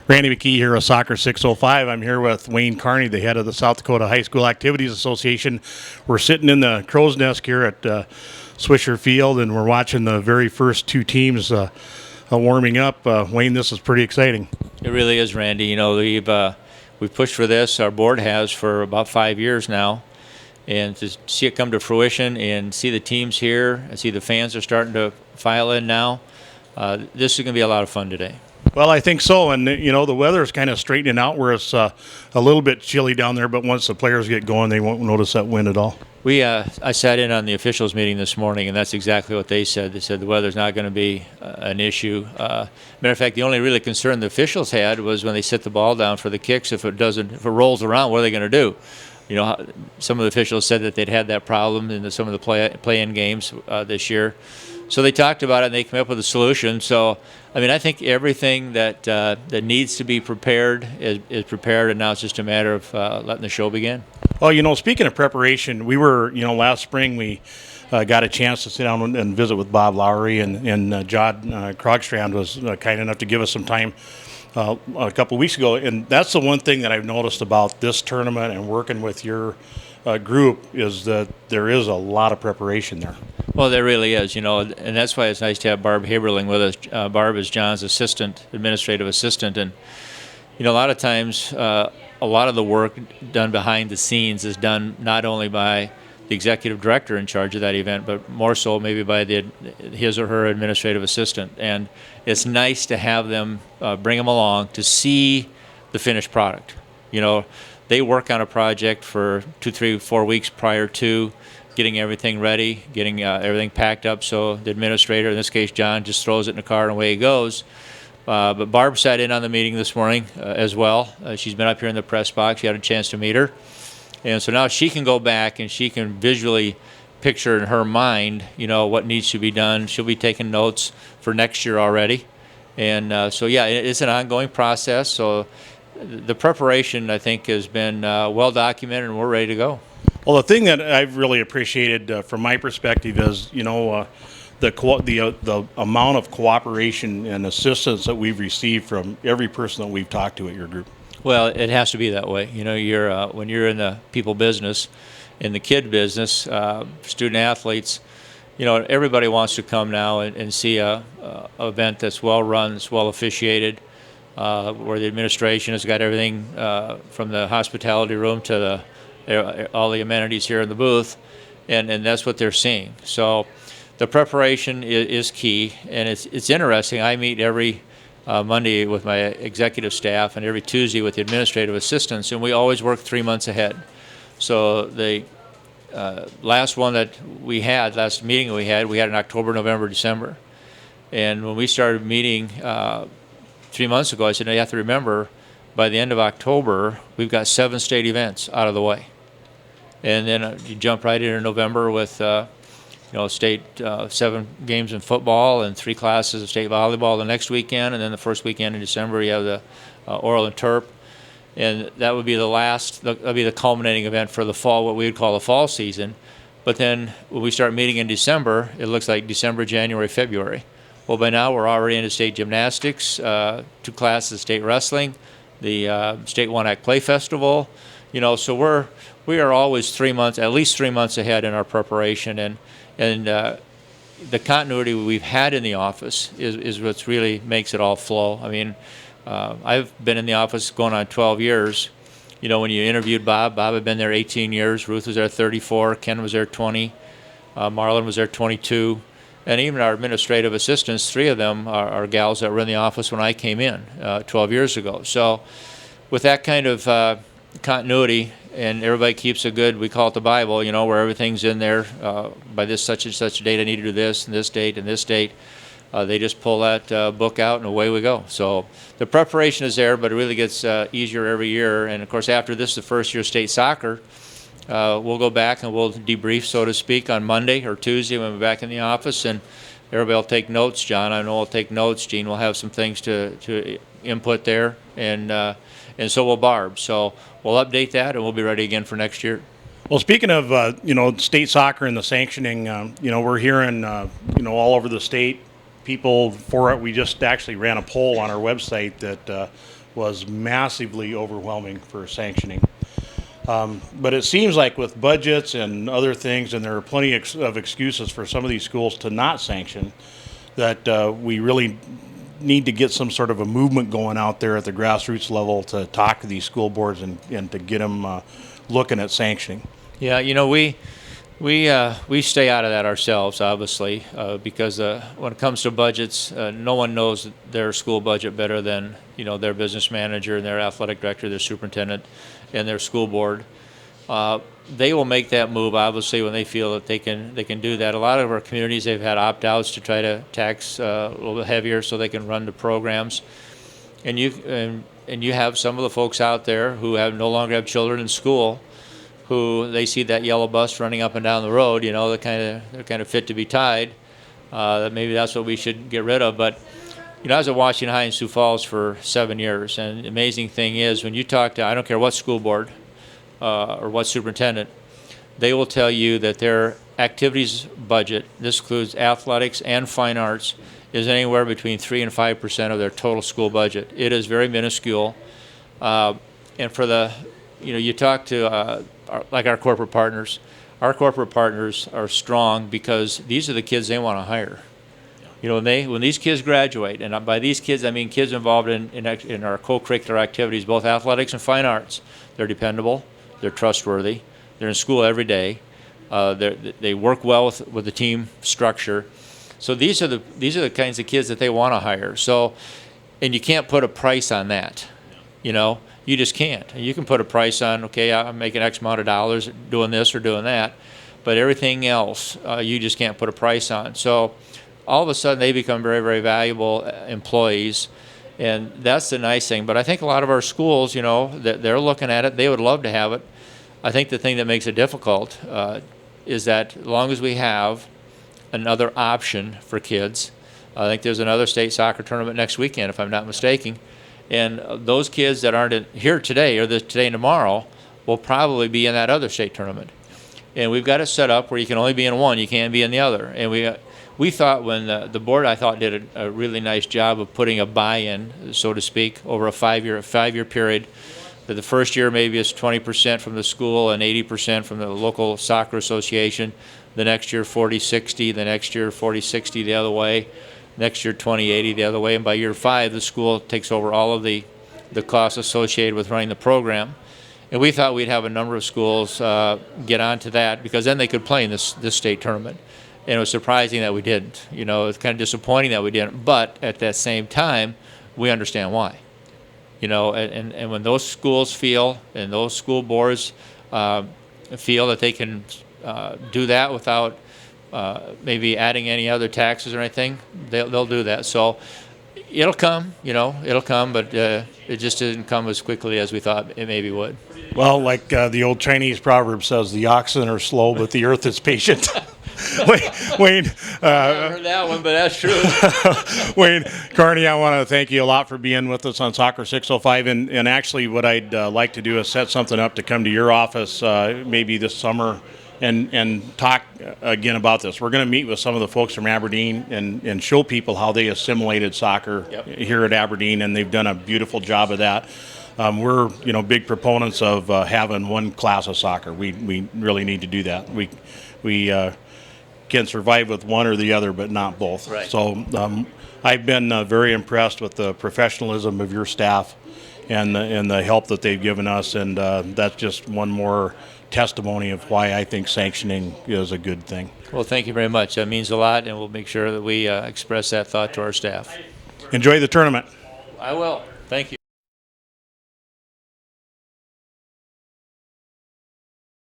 Randy McKee here with Soccer 605. I'm here with Wayne Carney, the head of the South Dakota High School Activities Association. We're sitting in the crow's nest here at Swisher Field, and we're watching the very first two teams warming up. Wayne, this is pretty exciting. It really is, Randy. You know, we've pushed for this. Our board has for about 5 years now, and to see it come to fruition and see the teams here and see the fans are starting to file in now, this is going to be a lot of fun today. Well, I think so, and you know the weather is kind of straightening out where it's a little bit chilly down there, but once the players get going, they won't notice that wind at all. I sat in on the officials meeting this morning, and that's exactly what they said. They said the weather's not going to be an issue. Matter of fact, the only really concern the officials had was when they set the ball down for the kicks. If it rolls around, what are they going to do? You know, some of the officials said that they'd had that problem in some of the play-in games this year. So they talked about it, and they came up with a solution. So, I mean, I think everything that needs to be prepared is prepared, and now it's just a matter of letting the show begin. Well, you know, speaking of preparation, we were, last spring we got a chance to sit down and visit with Bob Lowry, and John Krogstrand was kind enough to give us some time a couple of weeks ago. And that's the one thing that I've noticed about this tournament and working with your group is that there is a lot of preparation there. Well, there really is, and that's why it's nice to have Barb Haberling with us. Barb is John's administrative assistant, and a lot of times a lot of the work done behind the scenes is done not only by the executive director in charge of that event, but more so maybe by his or her administrative assistant. And it's nice to have them bring them along to see the finished product. They work on a project for 2, 3, 4 weeks prior to getting everything ready, getting everything packed up, so the administrator, in this case John, just throws it in the car and away he goes. But Barb sat in on the meeting this morning as well. She's been up here in the press box. She had a chance to meet her. And so now she can go back and she can visually picture in her mind, what needs to be done. She'll be taking notes for next year already. And so, yeah, it's an ongoing process. So the preparation, I think, has been well documented, and we're ready to go. Well, the thing that I've really appreciated from my perspective is, the amount of cooperation and assistance that we've received from every person that we've talked to at your group. Well, it has to be that way. You're when you're in the people business, in the kid business, student athletes, everybody wants to come now and see a event that's well run, that's well officiated, where the administration has got everything from the hospitality room to all the amenities here in the booth, and that's what they're seeing. So the preparation is key, and it's interesting. I meet every Monday with my executive staff and every Tuesday with the administrative assistants, and we always work 3 months ahead. So the last meeting we had in October, November, December. And when we started meeting 3 months ago, I said, you have to remember, by the end of October, we've got 7 state events out of the way. And then you jump right into November with state 7 games in football and 3 classes of state volleyball the next weekend, and then the first weekend in December you have the oral and terp, and that would be that'll be the culminating event for the fall, what we would call the fall season. But then when we start meeting in December, it looks like December, January, February. Well, by now we're already into state gymnastics, 2 classes of state wrestling, the state one-act play festival. So we are always at least 3 months ahead in our preparation, and the continuity we've had in the office is what really makes it all flow. I mean, I've been in the office going on 12 years. When you interviewed Bob had been there 18 years. Ruth was there 34. Ken was there 20. Marlon was there 22. And even our administrative assistants, 3 of them are gals that were in the office when I came in 12 years ago. So with that kind of continuity, and everybody keeps a good, we call it the Bible, where everything's in there. By this such and such date, I need to do this, and this date, and this date. They just pull that book out, and away we go. So the preparation is there, but it really gets easier every year. And, of course, after this, the first year of state soccer, we'll go back and we'll debrief, so to speak, on Monday or Tuesday when we're back in the office, and everybody will take notes. John, I know, will take notes. Gene will have some things to input there, and so will Barb. So we'll update that, and we'll be ready again for next year. Well, speaking of state soccer and the sanctioning, we're hearing all over the state people for it. We just actually ran a poll on our website that was massively overwhelming for sanctioning. But it seems like with budgets and other things, and there are plenty of excuses for some of these schools to not sanction, that we really need to get some sort of a movement going out there at the grassroots level to talk to these school boards and to get them looking at sanctioning. Yeah, we stay out of that ourselves, obviously, because when it comes to budgets, no one knows their school budget better than their business manager and their athletic director, their superintendent, and their school board. They will make that move, obviously, when they feel that they can do that. A lot of our communities, they've had opt-outs to try to tax a little bit heavier so they can run the programs. And you have some of the folks out there who no longer have children in school, who they see that yellow bus running up and down the road. They're kind of fit to be tied. Maybe that's what we should get rid of. But I was at Washington High in Sioux Falls for 7 years, and the amazing thing is when you talk to, I don't care what school board or what superintendent, they will tell you that their activities budget, this includes athletics and fine arts, is anywhere between 3 and 5% of their total school budget. It is very minuscule. And for you talk to our corporate partners. Our corporate partners are strong because these are the kids they want to hire. When these kids graduate, and by these kids I mean kids involved in our co-curricular activities, both athletics and fine arts, they're dependable, they're trustworthy, they're in school every day, they work well with the team structure. So these are the kinds of kids that they want to hire. So, and you can't put a price on that, You just can't. You can put a price on, okay, I'm making X amount of dollars doing this or doing that, but everything else you just can't put a price on. So all of a sudden they become very, very valuable employees, and that's the nice thing. But I think a lot of our schools, they're looking at it. They would love to have it. I think the thing that makes it difficult is that as long as we have another option for kids, I think there's another state soccer tournament next weekend, if I'm not mistaken. And those kids that aren't here today or today and tomorrow will probably be in that other state tournament. And we've got it set up where you can only be in one, you can't be in the other. And we thought when the board, I thought, did a really nice job of putting a buy-in, so to speak, over a five-year period. That the first year maybe it's 20% from the school and 80% from the local soccer association. The next year 40-60, the next year 40-60 the other way. Next year, 2080 the other way, and by year 5, the school takes over all of the costs associated with running the program. And we thought we'd have a number of schools get onto that because then they could play in this state tournament. And it was surprising that we didn't. It's kind of disappointing that we didn't. But at that same time, we understand why. And when those schools feel and those school boards feel that they can do that without maybe adding any other taxes or anything, they'll do that. So it'll come, but it just didn't come as quickly as we thought it maybe would. Well, like the old Chinese proverb says, the oxen are slow, but the earth is patient. Wayne, I haven't heard that one, but that's true. Wayne, Carney, I want to thank you a lot for being with us on Soccer 605. And actually what I'd like to do is set something up to come to your office maybe this summer and talk again about this. We're going to meet with some of the folks from Aberdeen and show people how they assimilated soccer here at Aberdeen, and they've done a beautiful job of that. We're big proponents of having one class of soccer. We really need to do that. We can survive with one or the other, but not both. Right. So I've been very impressed with the professionalism of your staff and the help that they've given us, and that's just one more testimony of why I think sanctioning is a good thing. Well, thank you very much. That means a lot, and we'll make sure that we express that thought to our staff. Enjoy the tournament. I will. Thank you.